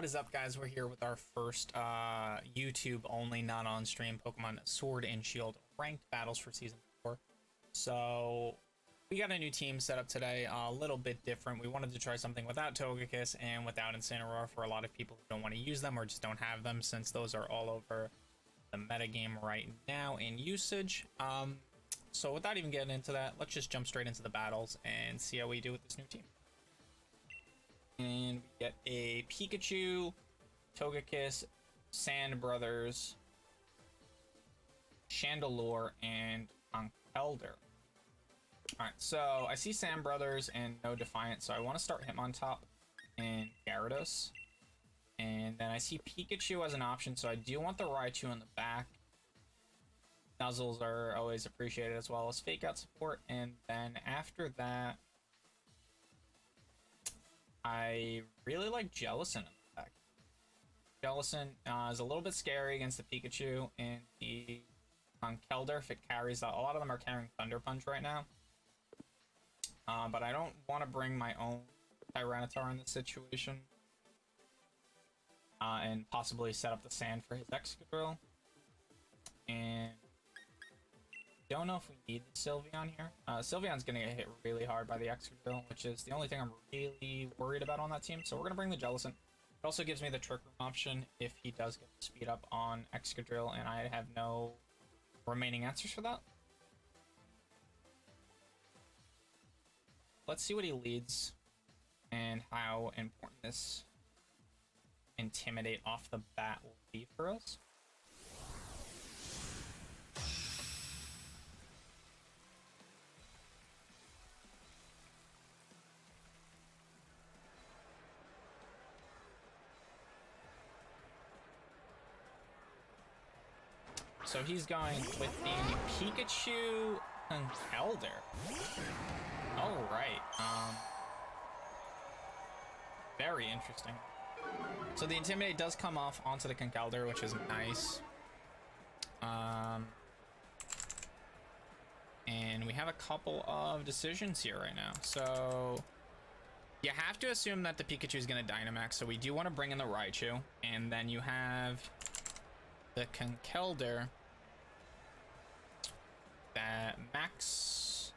What is up, guys? We're here with our first YouTube only, not on stream Pokemon Sword and Shield ranked battles for season 4. So we got a new team set up today, a little bit different. We wanted to try something without Togekiss and without Incineroar for a lot of people who don't want to use them or just don't have them, since those are all over the metagame right now in usage. So without even getting into that, let's just jump straight into the battles and see how we do with this new team. And we get a Pikachu, Togekiss, Sand Brothers, Chandelure, and Conkeldurr. Alright, so I see Sand Brothers and no Defiant, so I want to start Hitmontop and Gyarados. And then I see Pikachu as an option, so I do want the Raichu in the back. Nuzzles are always appreciated, as well as Fake Out support. And then after that, I really like Jellicent in the deck. Jellicent is a little bit scary against the Pikachu and the Conkeldurr if it carries that. A lot of them are carrying Thunder Punch right now. But I don't want to bring my own Tyranitar in this situation. And possibly set up the Sand for his Excadrill. And don't know if we need the Sylveon here. Sylveon's gonna get hit really hard by the Excadrill, which is the only thing I'm really worried about on that team. So we're gonna bring the Jellicent. It also gives me the Trick Room option if he does get the speed up on Excadrill, and I have no remaining answers for that. Let's see what he leads and how important this Intimidate off the bat will be for us. So he's going with the Pikachu and Conkeldurr. All right. Very interesting. So the Intimidate does come off onto the Conkeldurr, which is nice. And we have a couple of decisions here right now. So you have to assume that the Pikachu is going to Dynamax, so we do want to bring in the Raichu. And then you have the Conkeldurr that max.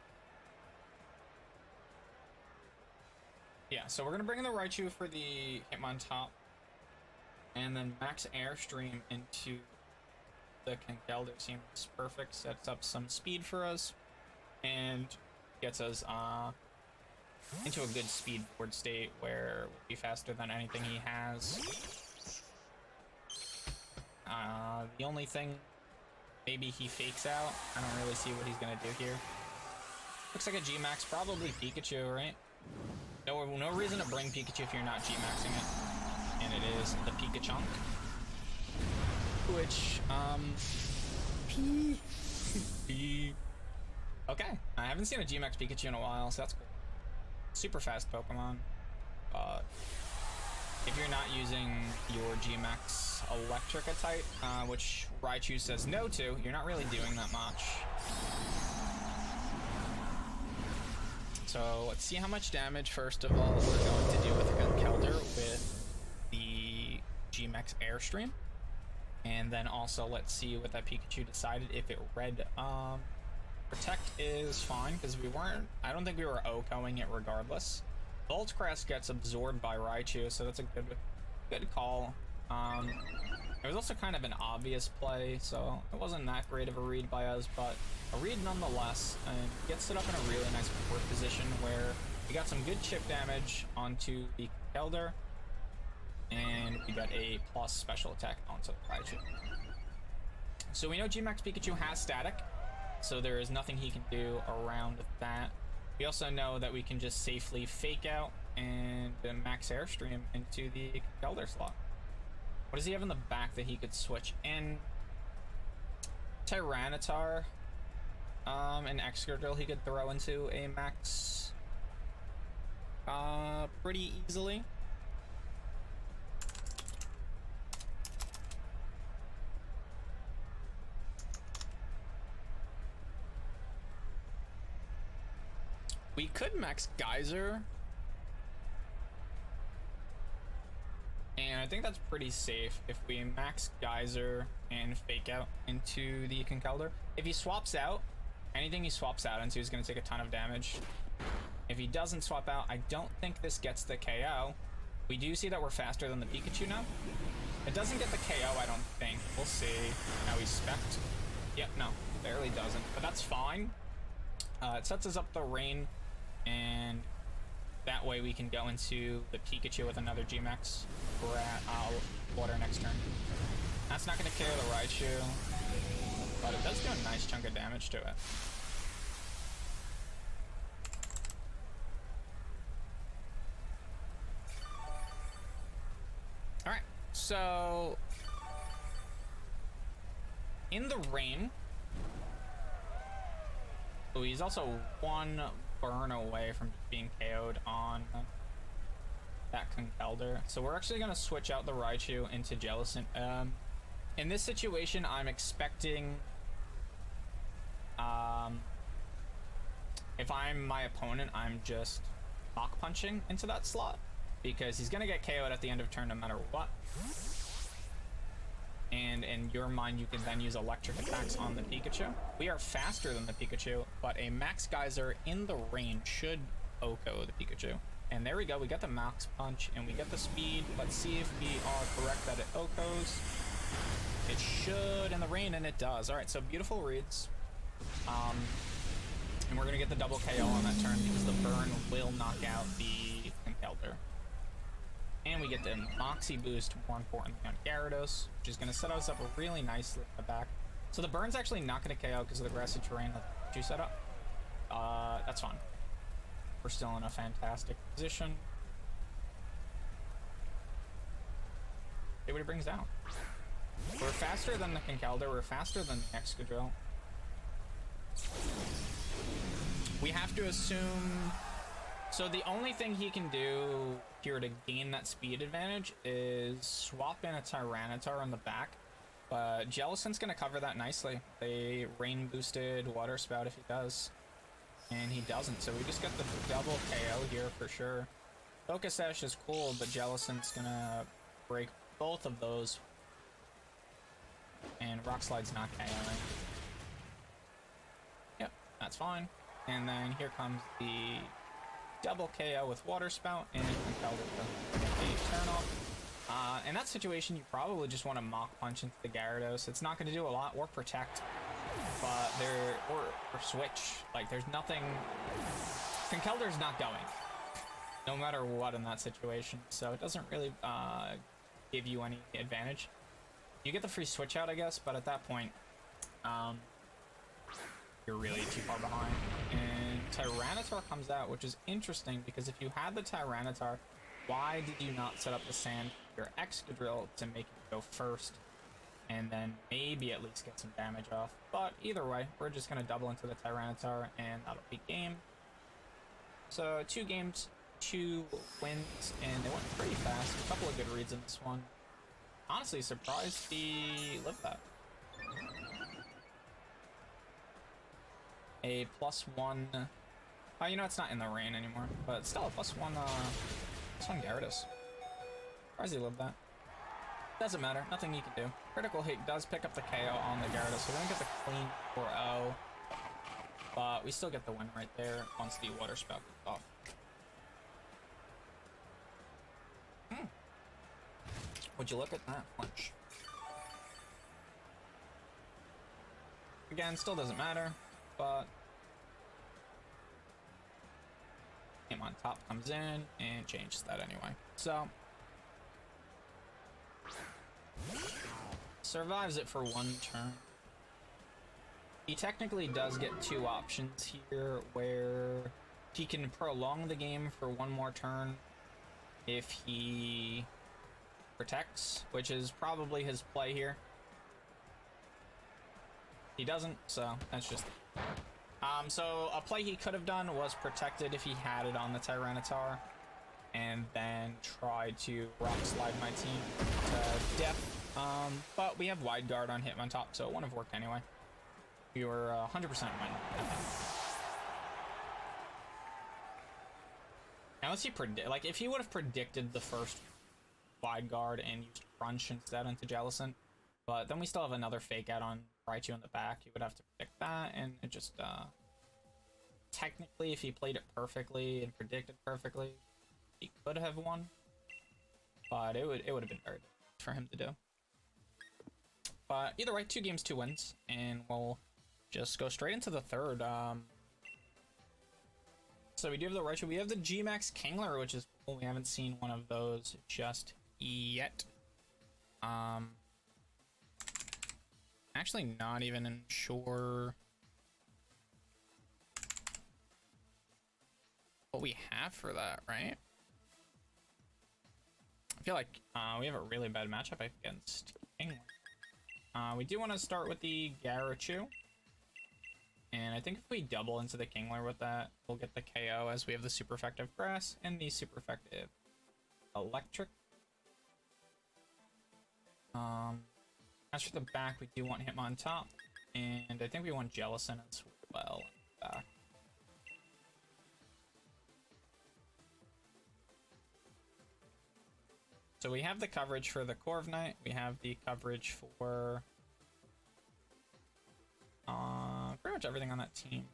Yeah, so we're gonna bring in the Raichu for the Hitmontop, and then max Airstream into the Conkeldurr. Seems perfect. Sets up some speed for us and gets us into a good speed board state where we'll be faster than anything he has. The only thing, maybe he fakes out. I don't really see what he's gonna do here. Looks like a G-Max, probably Pikachu, right? No reason to bring Pikachu if you're not G-Maxing it. And it is the Pikachunk. Which, okay, I haven't seen a G-Max Pikachu in a while, so that's cool. Super fast Pokemon. If you're not using your G-Max Electrica type, which Raichu says no to, you're not really doing that much. So let's see how much damage, first of all, we're going to do with the Conkeldurr with the G-Max Airstream. And then also let's see what that Pikachu decided. If it read Protect is fine, because I don't think we were OHKOing it regardless. Volt Crest gets absorbed by Raichu, so that's a good call. It was also kind of an obvious play, so it wasn't that great of a read by us, but a read nonetheless, and gets it up in a really nice board position where we got some good chip damage onto the Conkeldurr, and we got a plus special attack onto the Raichu. So we know G-Max Pikachu has static, so there is nothing he can do around that. We also know that we can just safely fake out and max Airstream into the Conkeldurr slot. What does he have in the back that he could switch in? Tyranitar, and Excadrill he could throw into a max pretty easily. We could max Geyser. And I think that's pretty safe if we max Geyser and Fake Out into the Conkeldurr. If he swaps out, anything he swaps out into is going to take a ton of damage. If he doesn't swap out, I don't think this gets the KO. We do see that we're faster than the Pikachu now. It doesn't get the KO, I don't think. We'll see. Now he's specced. Yep, no, barely doesn't, but that's fine. It sets us up the rain, and that way we can go into the Pikachu with another G-Max water next turn. That's not going to KO the Raichu, but it does do a nice chunk of damage to it. Alright, so in the rain, oh, he's also one burn away from being KO'd on that Conkeldurr. So we're actually going to switch out the Raichu into Jellicent. In this situation, I'm expecting, if I'm my opponent, I'm just Mach Punching into that slot, because he's going to get KO'd at the end of turn no matter what. And in your mind, you can then use electric attacks on the Pikachu. We are faster than the Pikachu, but a Max Geyser in the rain should OHKO the Pikachu. And there we go, we got the Max Punch, and we get the speed. Let's see if we are correct that it OHKOs. It should in the rain, and it does. All right, so beautiful reads. And we're gonna get the double KO on that turn because the burn will knock out the Conkeldurr. And we get the Moxie boost, more importantly, on Gyarados, which is going to set us up really nicely at the back. So the burn's actually not going to KO because of the grassy terrain that you set up. That's fine. We're still in a fantastic position. See what he brings down. We're faster than the Conkeldurr. We're faster than the Excadrill. We have to assume... So the only thing he can do here to gain that speed advantage is swap in a Tyranitar on the back, but Jellicent's going to cover that nicely. They rain boosted Water Spout if he does, and he doesn't, so we just get the double KO here for sure. Focus Sash is cool, but Jellicent's going to break both of those, and Rock Slide's not KOing. Yep, that's fine. And then here comes the double KO with Water Spout and Conkeldurr a turn off. In that situation, you probably just want to Mach Punch into the Gyarados. It's not going to do a lot, or Protect, but or Switch. Like, there's nothing. Conkeldurr's not going, no matter what in that situation. So it doesn't really give you any advantage. You get the free Switch out, I guess, but at that point, you're really too far behind. And Tyranitar comes out, which is interesting because if you had the Tyranitar, why did you not set up the Sand your Excadrill to make it go first and then maybe at least get some damage off? But either way, we're just going to double into the Tyranitar and that'll be game. So 2 games, 2 wins, and they went pretty fast. A couple of good reads in this one. Honestly, surprised he lived that. A +1. Oh, you know, it's not in the rain anymore, but it's still a +1 Gyarados. Surprised he lived that. Doesn't matter, nothing you can do. Critical Hit does pick up the KO on the Gyarados, so we don't get the clean 4-0. But we still get the win right there once the Water Spout goes off. Would you look at that punch? Again, still doesn't matter, but Game on Top comes in and changes that anyway. So survives it for 1 turn. He technically does get 2 options here where he can prolong the game for 1 more turn if he protects, which is probably his play here. He doesn't, so that's just so a play he could have done was protected if he had it on the Tyranitar and then try to Rock Slide my team to death, but we have Wide Guard on Hitmontop, so it wouldn't have worked anyway. We were 100% win. Unless he if he would have predicted the first Wide Guard and used Crunch instead into Jellicent. But then we still have another Fake Out on Raichu in the back. He would have to predict that, and it just, technically, if he played it perfectly and predicted perfectly, he could have won. But it would have been very difficult for him to do. But either way, 2 games, 2 wins, and we'll just go straight into the third. So we do have the Raichu. We have the G-Max Kingler, which is cool. We haven't seen one of those just yet. Actually not even sure what we have for that, right? I feel like we have a really bad matchup against Kingler. We do want to start with the Garachu. And I think if we double into the Kingler with that, we'll get the KO, as we have the super effective Grass and the super effective Electric. As for the back, we do want Hitmontop, and I think we want Jellicent as well in the back. So we have the coverage for the Corviknight, we have the coverage for pretty much everything on that team.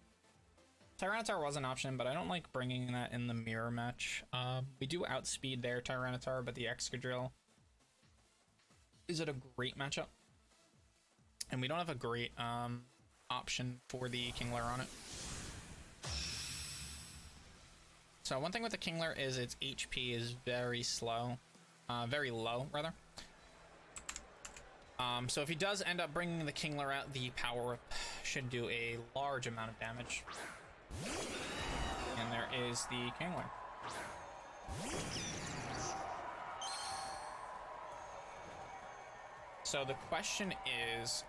Tyranitar was an option, but I don't like bringing that in the mirror match. We do outspeed their Tyranitar, but the Excadrill is it a great matchup, and we don't have a great option for the Kingler on it. So one thing with the Kingler is its HP is very slow, very low rather. So if he does end up bringing the Kingler out, the power up should do a large amount of damage. And there is the Kingler. So the question is,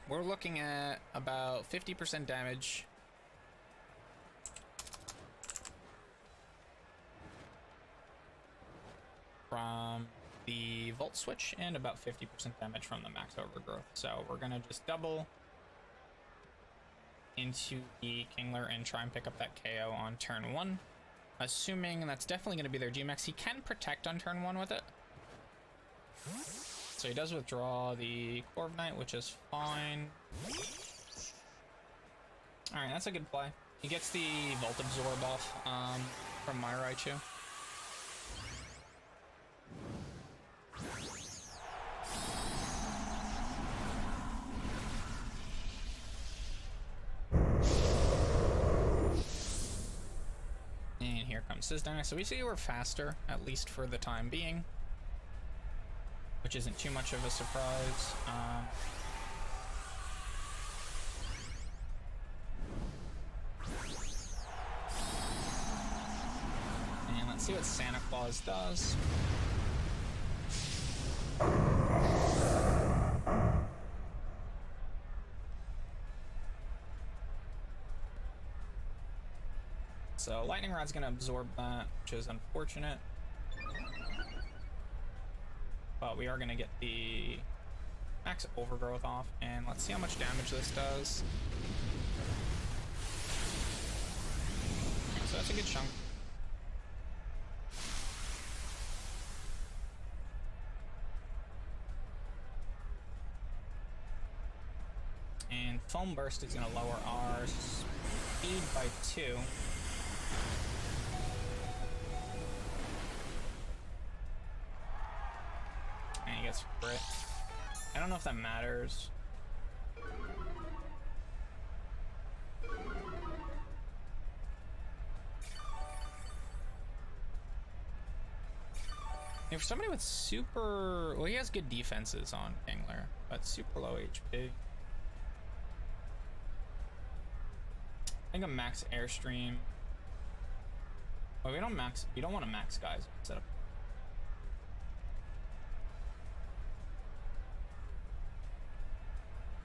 we're looking at about 50% damage. From the Volt Switch and about 50% damage from the Max Overgrowth. So we're gonna just double into the Kingler and try and pick up that KO on turn 1. Assuming that's definitely gonna be their G-Max. He can protect on turn 1 with it. So he does withdraw the Corviknight, which is fine. Alright, that's a good play. He gets the Volt Absorb off from my Raichu. And here comes Sizdanek. So we see we're faster, at least for the time being, which isn't too much of a surprise. And let's see what Santa Claus does. So Lightning Rod's gonna absorb that, which is unfortunate. But we are gonna get the Max Overgrowth off, and let's see how much damage this does. So that's a good chunk. And Foam Burst is gonna lower our speed by 2. And he gets crit. I don't know if that matters. If somebody with super... Well, he has good defenses on Kingler, but super low HP. I think a max Airstream. Well, we don't want to max guys set up.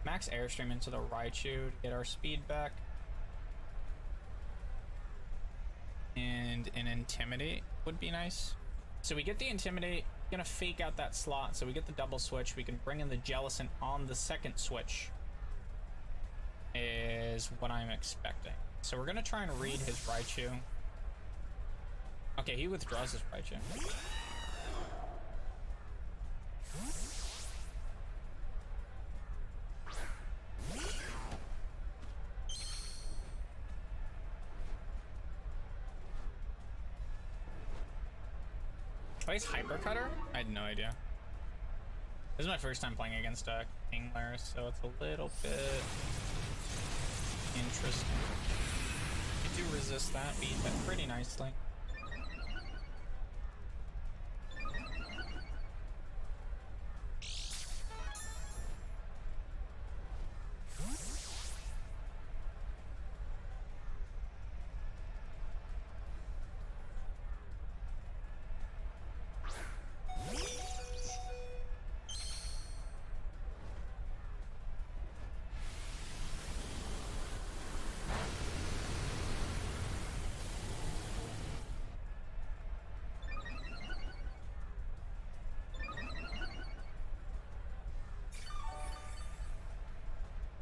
Max Airstream into the Raichu to get our speed back. And an Intimidate would be nice. So we get the Intimidate, gonna fake out that slot, so we get the double switch. We can bring in the Jellicent on the second switch, is what I'm expecting. So we're gonna try and read his Raichu. Okay, he withdraws his Raichu. Oh, he's Hyper Cutter? I had no idea. This is my first time playing against a Kingler, so it's a little bit interesting. You do resist that, beat that pretty nicely.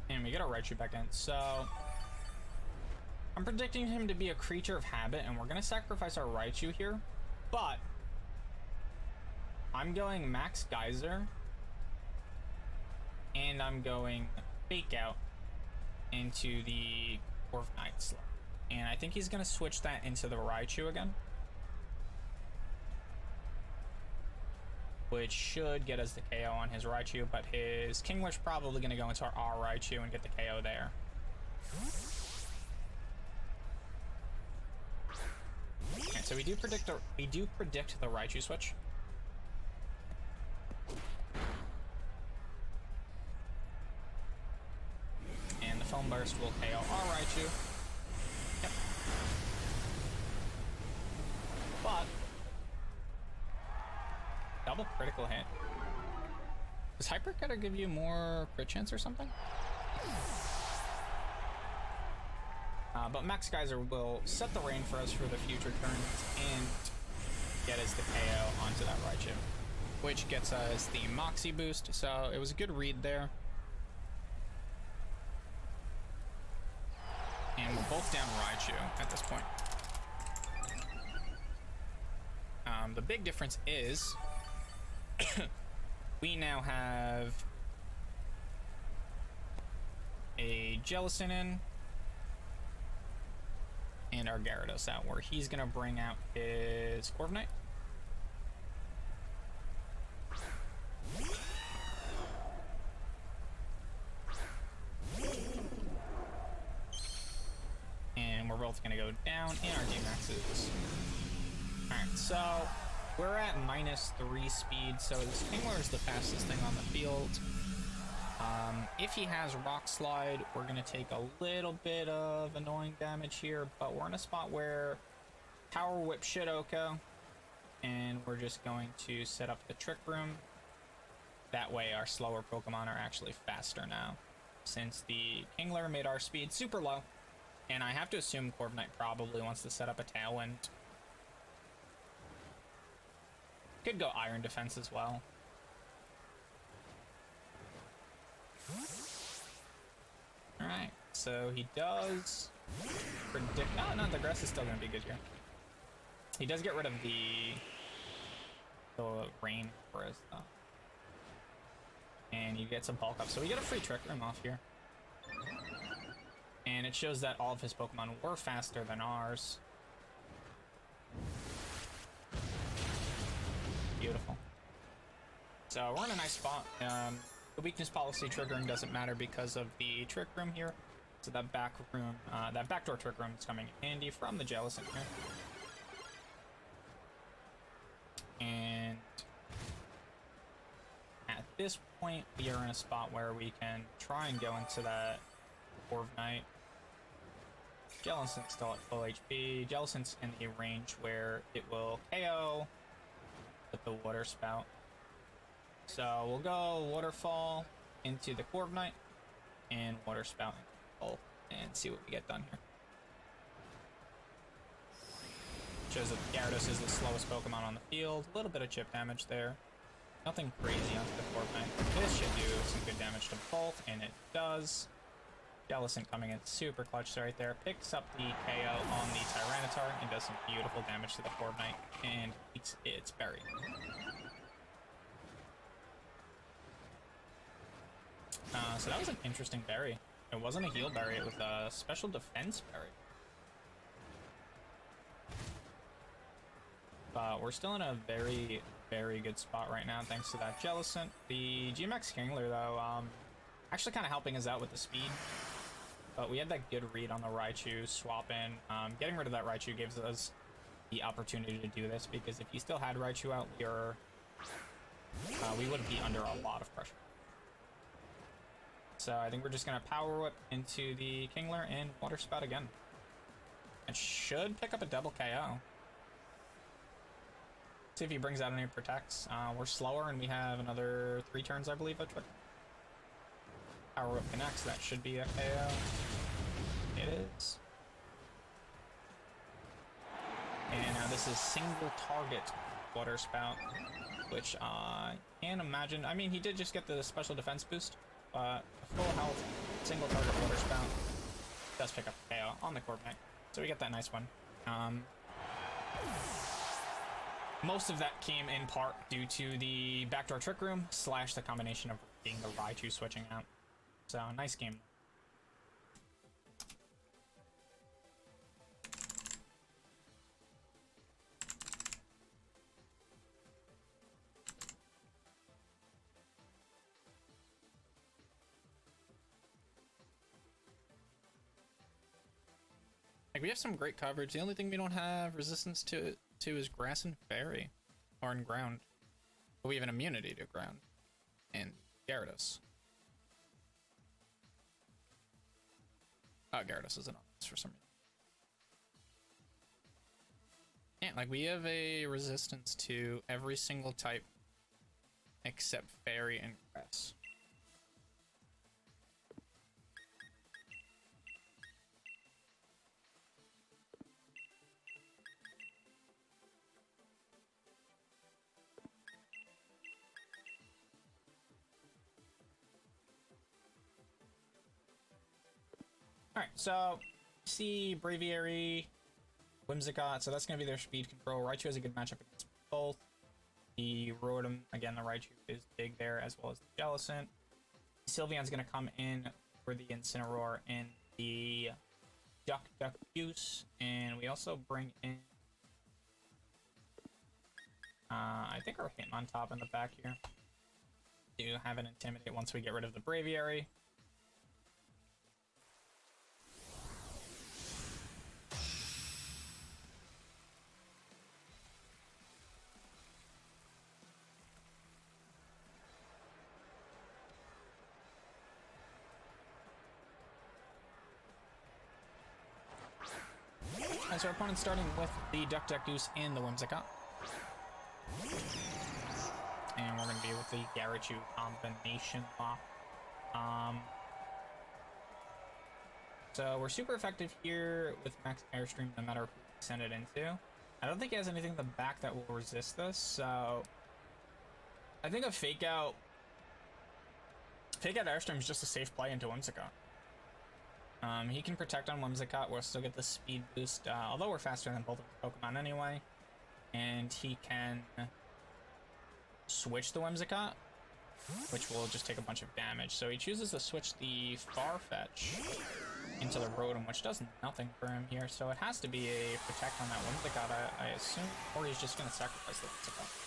And we get our Raichu back in. So I'm predicting him to be a creature of habit, and we're gonna sacrifice our Raichu here, but I'm going Max Geyser, and I'm going Fake Out into the Corviknight slot. And I think he's gonna switch that into the Raichu again, which should get us the KO on his Raichu, but his Kingler's probably gonna go into our Raichu and get the KO there. Okay, so we do predict the Raichu switch. And the Foam Burst will KO our Raichu. Yep. But double critical hit. Does Hyper Cutter give you more crit chance or something? But Max Geyser will set the rain for us for the future turns and get us the KO onto that Raichu, which gets us the Moxie boost. So it was a good read there. And we're both down Raichu at this point. The big difference is we now have a Jellicent in and our Gyarados out, where he's gonna bring out his Corviknight. And we're both gonna go down in our D-Maxes. Alright, so we're at -3 speed, so this Kingler is the fastest thing on the field. If he has Rock Slide, we're going to take a little bit of annoying damage here, but we're in a spot where Power Whip Shidoko, and we're just going to set up the Trick Room. That way our slower Pokemon are actually faster now, since the Kingler made our speed super low, and I have to assume Corviknight probably wants to set up a Tailwind. Could go Iron Defense as well. Alright, so he does predict... No, the grass is still going to be good here. He does get rid of the rain for us, though. And he gets a bulk up, so we get a free Trick Room off here. And it shows that all of his Pokemon were faster than ours. Beautiful. So we're in a nice spot. The weakness policy triggering doesn't matter because of the Trick Room here. So that back room, that backdoor Trick Room is coming in handy from the Jellicent here. And at this point, we are in a spot where we can try and go into that Corviknight. Jellicent's still at full HP. Jellicent's in a range where it will KO with the Water Spout. So we'll go Waterfall into the Corviknight and Water Spout both and see what we get done here. Shows that Gyarados is the slowest Pokemon on the field. A little bit of chip damage there. Nothing crazy onto the Corviknight. This should do some good damage to both, and it does. Jellicent coming in super clutch right there. Picks up the KO on the Tyranitar and does some beautiful damage to the Corviknight and eats its berry. So that was an interesting berry. It wasn't a heal berry, it was a special defense berry. But we're still in a very, very good spot right now thanks to that Jellicent. The GMX Kingler, though, actually kind of helping us out with the speed. But we had that good read on the Raichu swap in. Getting rid of that Raichu gives us the opportunity to do this, because if he still had Raichu out, we would be under a lot of pressure. So I think we're just going to Power Whip into the Kingler and Water Spout again. It should pick up a double KO. See if he brings out any protects. We're slower and we have another 3 turns, I believe. Power Whip connects. That should be a KO. It is. And now this is single target Water Spout, which I can't imagine. I mean, he did just get the special defense boost, but full health single target Water Spout does pick up KO on the Corviknight. So we get that nice one. Most of that came in part due to the backdoor Trick Room / the combination of being the Raichu switching out. So, nice game. Like, we have some great coverage. The only thing we don't have resistance to is Grass and Fairy. Or in Ground. But we have an immunity to Ground. And Gyarados. Gyarados isn't on this for some reason. Yeah, like we have a resistance to every single type except Fairy and Grass. Alright, so see Braviary, Whimsicott, so that's going to be their speed control. Raichu has a good matchup against both. The Rotom, again, the Raichu is big there, as well as the Jellicent. Sylveon's going to come in for the Incineroar and the Duck Goose, and we also bring in, I think our Hitmontop in the back here. Do have an Intimidate once we get rid of the Braviary. So our opponent's starting with the Duck Goose and the Whimsicott. And we're going to be with the Garachu combination lock. So we're super effective here with Max Airstream no matter who we send it into. I don't think he has anything in the back that will resist this, so I think a Fake Out Airstream is just a safe play into Whimsicott. He can protect on Whimsicott, we'll still get the speed boost, although we're faster than both of the Pokemon anyway. And he can switch the Whimsicott, which will just take a bunch of damage. So he chooses to switch the Farfetch into the Rotom, which does nothing for him here. So it has to be a protect on that Whimsicott, I assume, or he's just going to sacrifice the Whimsicott.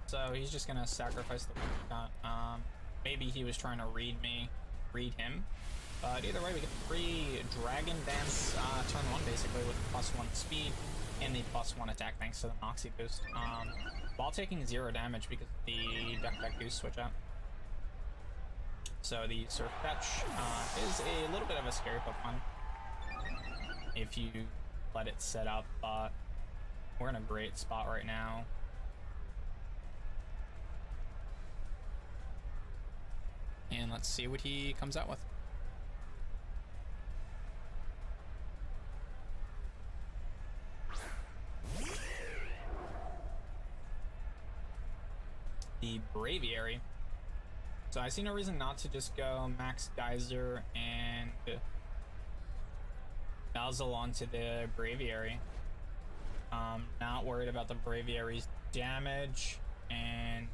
So he's just gonna sacrifice the Whimsicott. Maybe he was trying to read him. But either way, we get the free Dragon Dance turn 1 basically with +1 speed and the +1 attack thanks to the Moxie boost. While taking 0 damage because of the Duck Goose switch out. So the Surfetch is a little bit of a scary Pokemon if you let it set up, but we're in a great spot right now. And let's see what he comes out with. The Braviary. So I see no reason not to just go Max Geyser and Nozzle onto the Braviary. Not worried about the Braviary's damage, and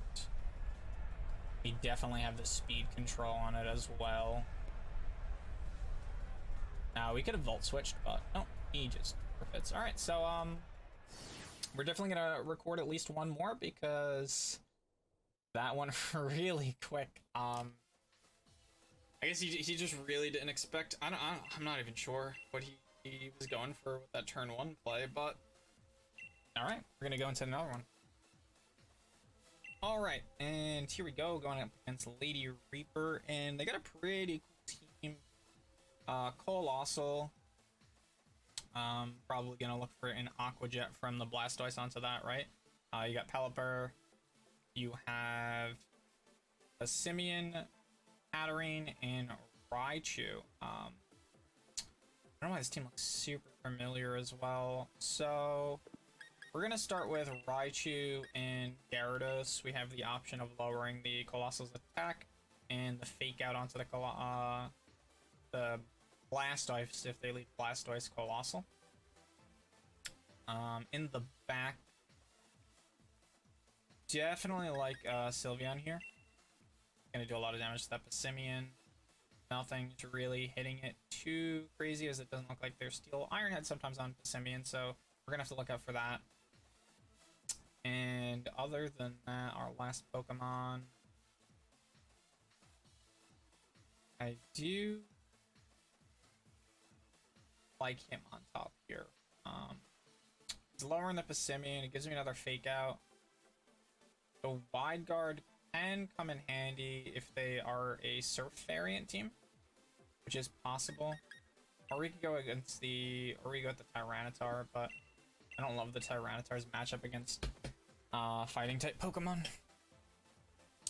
we definitely have the speed control on it as well. Now we could have Volt switched, but no, he just fits. All right, so we're definitely gonna record at least one more because that one really quick. I guess he just really didn't expect. I'm not even sure what he was going for with that turn 1 play, but all right, we're gonna go into another one. All right, and here we go, going up against Lady Reaper, and they got a pretty cool team. Colossal. Probably gonna look for an Aqua Jet from the Blastoise onto that, right? You got Pelipper. You have a Simeon, Hatterene, and Raichu. I don't know why this team looks super familiar as well. So we're gonna start with Raichu and Gyarados. We have the option of lowering the Colossal's attack and the fake out onto the Blastoise if they leave Blastoise Colossal. In the back, definitely like Sylveon here. Gonna do a lot of damage to that Passimian. Nothing's really hitting it too crazy, as it doesn't look like there's Steel Iron Head sometimes on Passimian, so we're gonna have to look out for that. And other than that, our last Pokemon, I do like him on top here. It's lowering the Passimian. It gives me another fake out. The Wide Guard can come in handy if they are a Surf variant team, which is possible. Or we could go against the, or we go with the Tyranitar, but I don't love the Tyranitar's matchup against fighting type Pokemon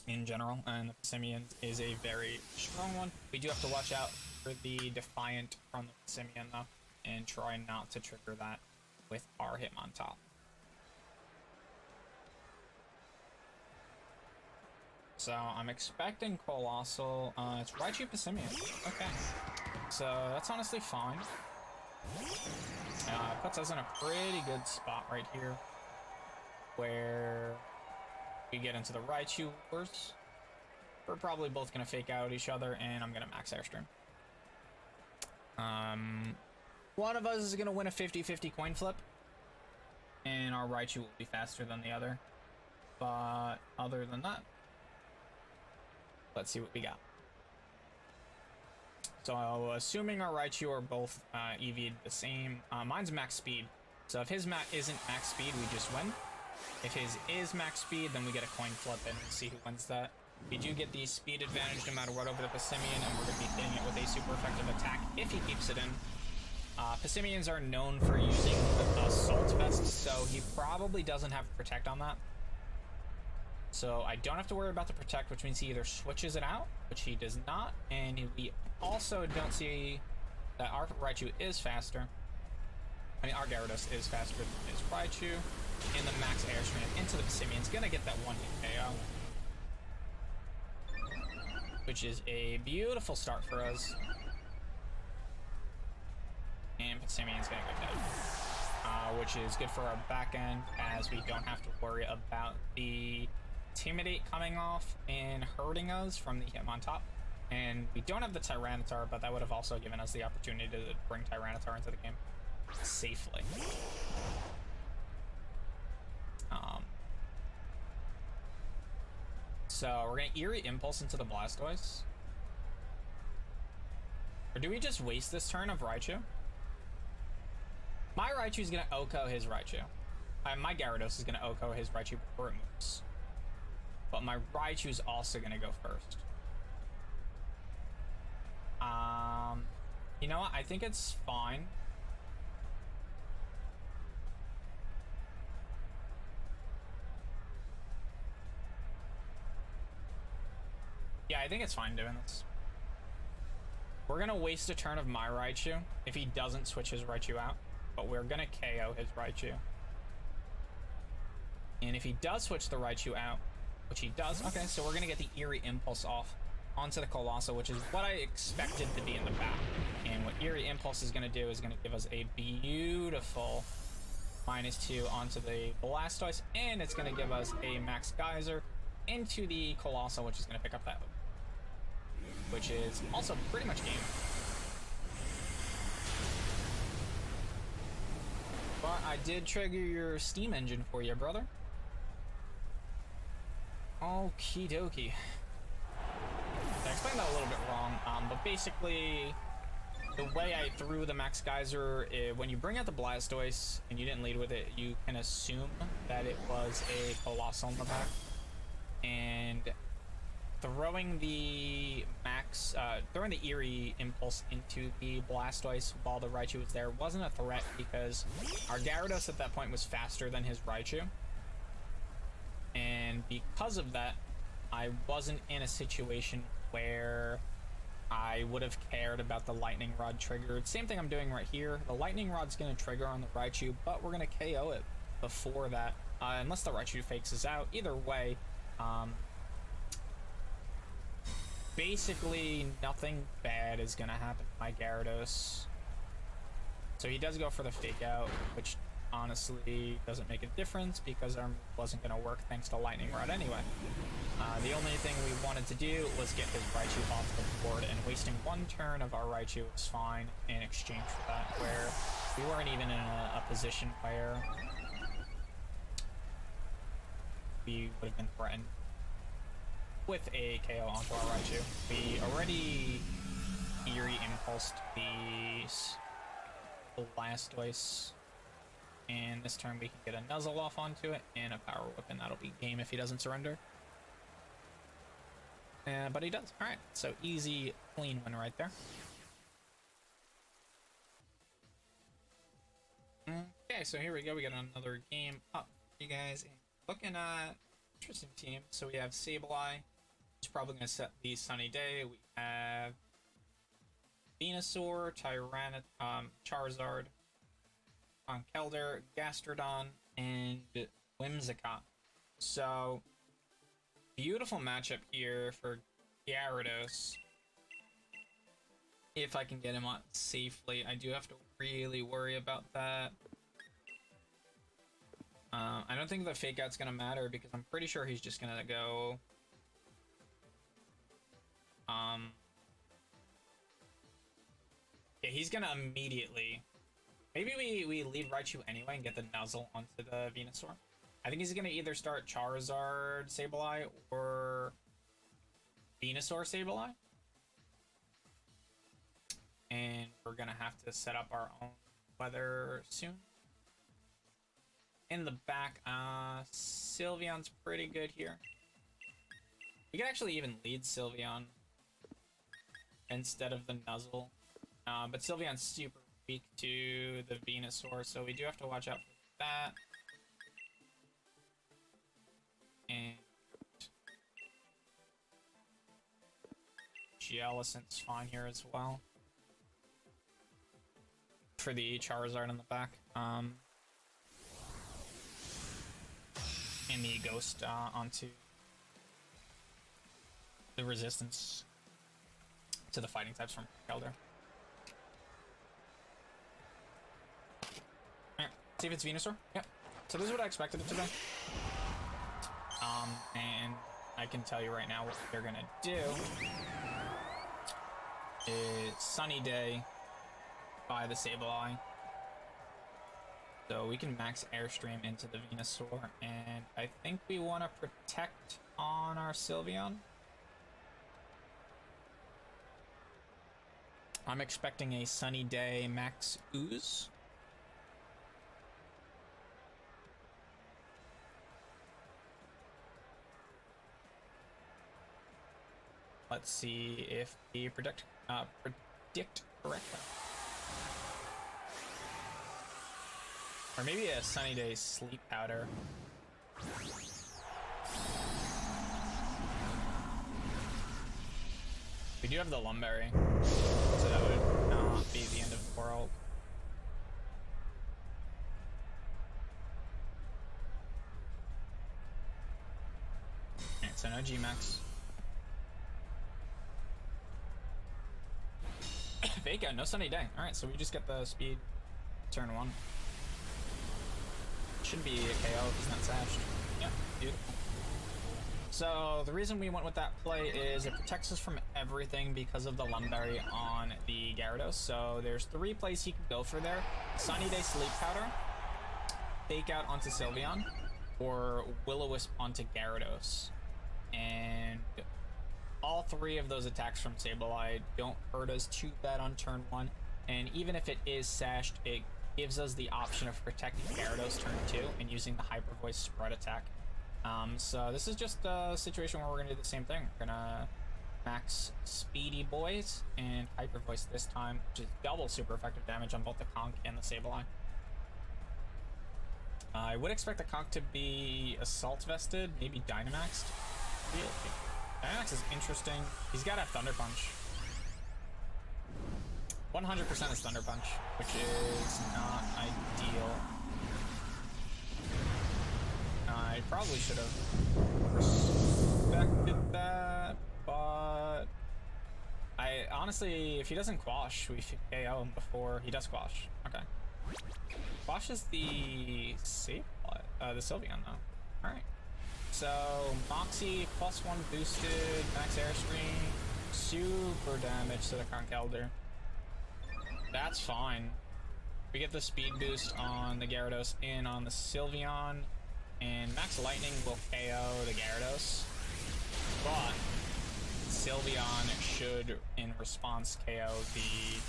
in general, and the Passimian is a very strong one. We do have to watch out for the Defiant from the Passimian though, and try not to trigger that with our Hitmontop. So I'm expecting Colossal. It's Raichu Passimian. Okay. So that's honestly fine. Puts us in a pretty good spot right here, where we get into the Raichu Wars. We're probably both gonna fake out each other, and I'm gonna max Airstream. One of us is gonna win a 50-50 coin flip, and our Raichu will be faster than the other. But other than that, let's see what we got. So assuming our Raichu are both EV'd the same, mine's max speed. So if his isn't max speed, we just win. If his is max speed, then we get a coin flip and see who wins that. We do get the speed advantage no matter what over the Passimian, and we're going to be hitting it with a super effective attack if he keeps it in. Passimians are known for using Assault Vest, so he probably doesn't have Protect on that. So I don't have to worry about the Protect, which means he either switches it out, which he does not, and we also don't see that our Raichu is faster. I mean, our Gyarados is faster than his Raichu, and the max Airstream into the Passimian's gonna get that 1-hit KO. Which is a beautiful start for us. And Passimian's gonna go down. Which is good for our back end, as we don't have to worry about the Intimidate coming off and hurting us from the Hitmontop. And we don't have the Tyranitar, but that would have also given us the opportunity to bring Tyranitar into the game safely. So we're gonna Eerie Impulse into the Blastoise. Or do we just waste this turn of Raichu? My Raichu's gonna Oko his Raichu. My Gyarados is gonna Oko his Raichu before it moves. But my Raichu's also gonna go first. You know what? I think it's fine. Yeah, think it's fine doing this. We're gonna waste a turn of my Raichu if he doesn't switch his Raichu out, but we're gonna KO his Raichu. And if he does switch the Raichu out, which he does, okay, so we're gonna get the Eerie Impulse off onto the Coalossal, which is what I expected to be in the back. And what Eerie Impulse is gonna do is gonna give us a beautiful -2 onto the Blastoise, and it's gonna give us a Max Geyser into the Coalossal, which is gonna pick up that, which is also pretty much game. But I did trigger your Steam Engine for you, brother. Okie dokie. I explained that a little bit wrong, but basically, the way I threw the Max Geyser, when you bring out the Blastoise and you didn't lead with it, you can assume that it was a Coalossal in the back. And throwing the throwing the Eerie Impulse into the Blastoise while the Raichu was there wasn't a threat because our Gyarados at that point was faster than his Raichu. And because of that, I wasn't in a situation where I would have cared about the Lightning Rod trigger. Same thing I'm doing right here. The Lightning Rod's going to trigger on the Raichu, but we're going to KO it before that, unless the Raichu fakes us out. Either way, basically nothing bad is going to happen to my Gyarados. So he does go for the fake out, which honestly doesn't make a difference because our move wasn't going to work thanks to Lightning Rod anyway. The only thing we wanted to do was get his Raichu off the board, and wasting one turn of our Raichu was fine in exchange for that, where we weren't even in a position where we would have been threatened with a KO onto our Raichu. We already Eerie Impulsed the Blastoise, and this turn we can get a Nuzzle off onto it and a Power Whip, and that'll be game if he doesn't surrender. But he does. Alright, so easy, clean win right there. Okay, so here we go. We got another game up for you guys. And looking at interesting team. So we have Sableye, who's probably going to set the Sunny Day. We have Venusaur, Charizard, Conkeldurr, Gastrodon, and Whimsicott. So beautiful matchup here for Gyarados. If I can get him on safely, I do have to really worry about that. I don't think the fake out's gonna matter because I'm pretty sure he's just gonna go. Yeah, he's gonna immediately. Maybe we leave Raichu anyway and get the Nuzzle onto the Venusaur. I think he's gonna either start Charizard Sableye or Venusaur Sableye. And we're gonna have to set up our own weather soon. In the back, Sylveon's pretty good here. We can actually even lead Sylveon instead of the Nuzzle. But Sylveon's super weak to the Venusaur, so we do have to watch out for that. And Jellicent's fine here as well. For the Charizard in the back. And the Ghost onto the resistance to the fighting types from Keldurr. Alright, see if it's Venusaur. Yep. So this is what I expected it to be. And I can tell you right now what they're gonna do is Sunny Day by the Sableye. So we can max Airstream into the Venusaur, and I think we want to protect on our Sylveon. I'm expecting a Sunny Day max Ooze. Let's see if we predict correctly. Or maybe a Sunny Day Sleep Powder. We do have the Lumberry, so that would not be the end of the world. Alright, so no G-Max. Fake out, no Sunny Day. Alright, so we just get the speed turn 1. Shouldn't be a KO if he's not sashed. Yeah, beautiful. So the reason we went with that play is it protects us from everything because of the Lumberry on the Gyarados. So there's 3 plays he could go for there. Sunny Day Sleep Powder, Fake Out onto Sylveon, or Will-O-Wisp onto Gyarados. And all 3 of those attacks from Sableye don't hurt us too bad on turn 1. And even if it is sashed, it gives us the option of protecting Gyarados turn 2 and using the Hyper Voice spread attack. So this is just a situation where we're gonna do the same thing. We're gonna max Speedy Boys and Hyper Voice this time, which is double super effective damage on both the Conch and the Sableye. I would expect the Conch to be Assault Vested, maybe Dynamaxed. Really? Dynamax is interesting. He's gotta have Thunder Punch. 100% is Thunder Punch, which is not ideal. I probably should have respected that, but I honestly, if he doesn't Quash, we should KO him before he does Quash. Okay. Quash is the safe play, the Sylveon though. Alright. So Moxie +1 boosted, max Airstream, super damage to the Conkeldurr. That's fine. We get the speed boost on the Gyarados and on the Sylveon. And Max Lightning will KO the Gyarados, but Sylveon should, in response, KO the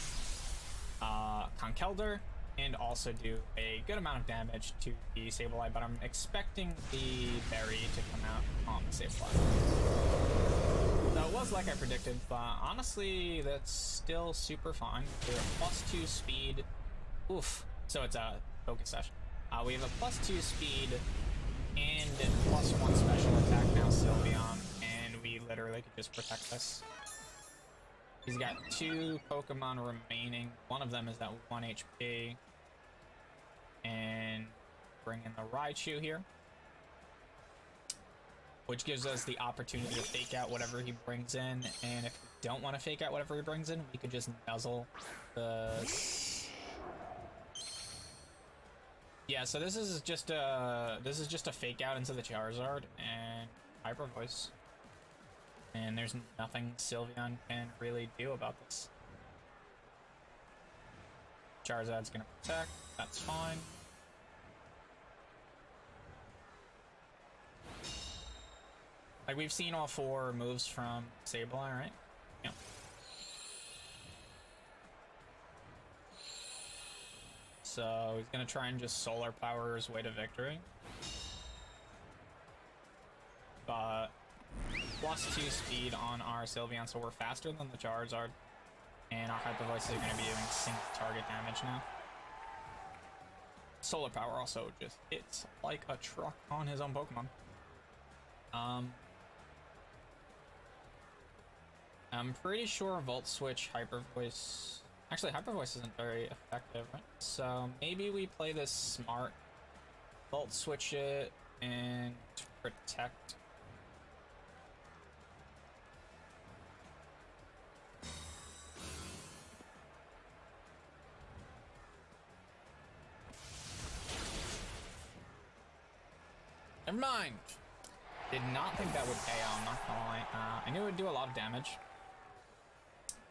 Conkeldurr and also do a good amount of damage to the Sableye, but I'm expecting the Berry to come out on the Sableye. So it was like I predicted, but honestly, that's still super fine. We're a +2 speed. Oof. So it's a focus session. We have a +2 speed and +1 special attack now, Sylveon, and we literally could just protect this. He's got 2 Pokemon remaining. One of them is at 1 HP. And bring in the Raichu here, which gives us the opportunity to fake out whatever he brings in, and if we don't want to fake out whatever he brings in, we could just nuzzle the... Yeah, so this is just a fake out into the Charizard and Hyper Voice. And there's nothing Sylveon can really do about this. Charizard's gonna protect, that's fine. Like, we've seen all 4 moves from Sableye, right? Yeah. So he's gonna try and just solar power his way to victory. But +2 speed on our Sylveon, so we're faster than the Charizard. And our Hyper Voice is gonna be doing single target damage now. Solar power also just hits like a truck on his own Pokemon. I'm pretty sure Volt Switch Hyper Voice... Actually, Hyper Voice isn't very effective, right? So maybe we play this smart. Volt Switch it and protect. Never mind. Did not think that would KO, I'm not gonna lie. I knew it would do a lot of damage,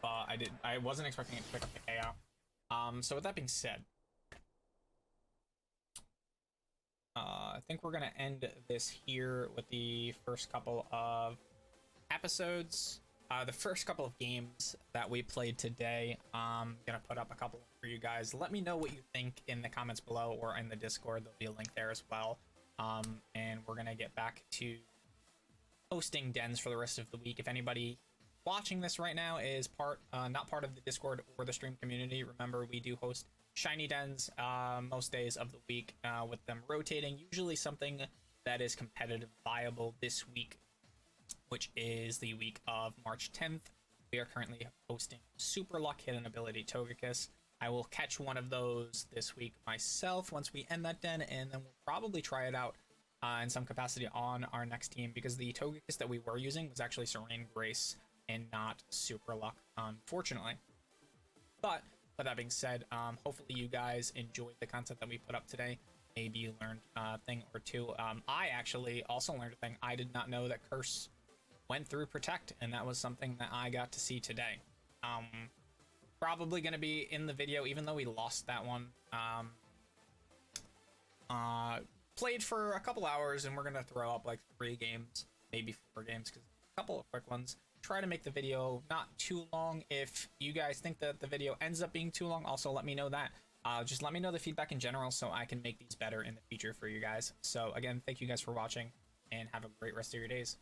but I wasn't expecting it to pick up the KO. So with that being said, I think we're gonna end this here with the first couple of episodes. The first couple of games that we played today. I'm gonna put up a couple for you guys. Let me know what you think in the comments below or in the Discord. There'll be a link there as well. And we're gonna get back to hosting dens for the rest of the week. If anybody watching this right now is not part of the Discord or the stream community, remember we do host shiny dens most days of the week, with them rotating, usually something that is competitive viable this week, which is the week of March 10th we are currently posting Super Luck Hidden Ability Togekiss. I will catch one of those this week myself once we end that den, and then we'll probably try it out in some capacity on our next team, because the Togekiss that we were using was actually Serene Grace and not Super Luck, unfortunately. But with that being said, hopefully you guys enjoyed the content that we put up today. Maybe you learned a thing or two. I actually also learned a thing. I did not know that Curse went through Protect, and that was something that I got to see today. Probably going to be in the video, even though we lost that one. Played for a couple hours, and we're going to throw up like 3 games, maybe 4 games, because a couple of quick ones. Try to make the video not too long. If you guys think that the video ends up being too long, also let me know that. Just let me know the feedback in general so I can make these better in the future for you guys. So again, thank you guys for watching, and have a great rest of your days.